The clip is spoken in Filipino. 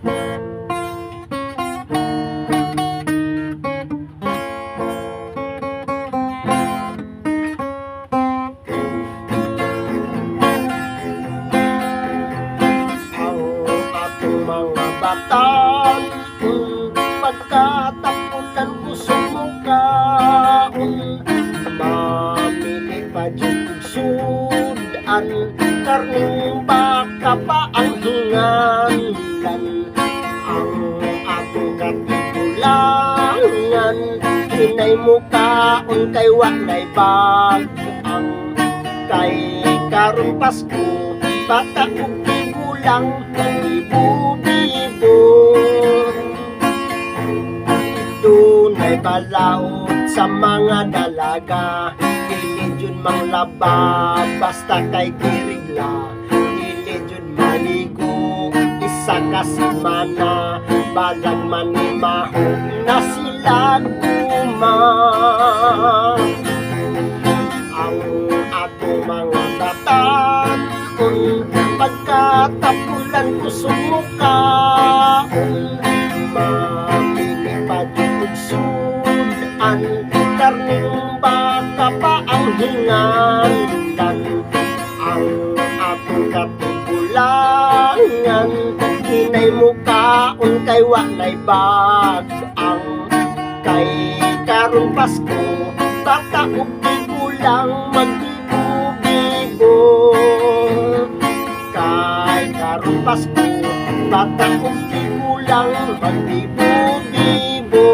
Mga batang pagkatapunan ko sumukaon, mamili pa dyan sudan, karning baka pa ang hingalan. Ang atong katigulangan, hinay mukaon kay walay bagang. Kay karong Pasko, bata kong tigulang, bibo-bibo. Dunay balaod sa mga dalaga, dili jud manglaba basta kay girigla. Dili jud maligo isa ka semana, balag manimahog na sila guma. Ang atong mga batan-on, pagkatapulan ko sumukaon, mamili pa dito sudan, karning baka pa ang hingalan. Ang atong katigulangan, hinay mukaon kay walay bagang. Kay karong Pasko, bata ug tigulang magbibo-bibo. Kay karong Pasko, bata ug tigulang magbibo-bibo.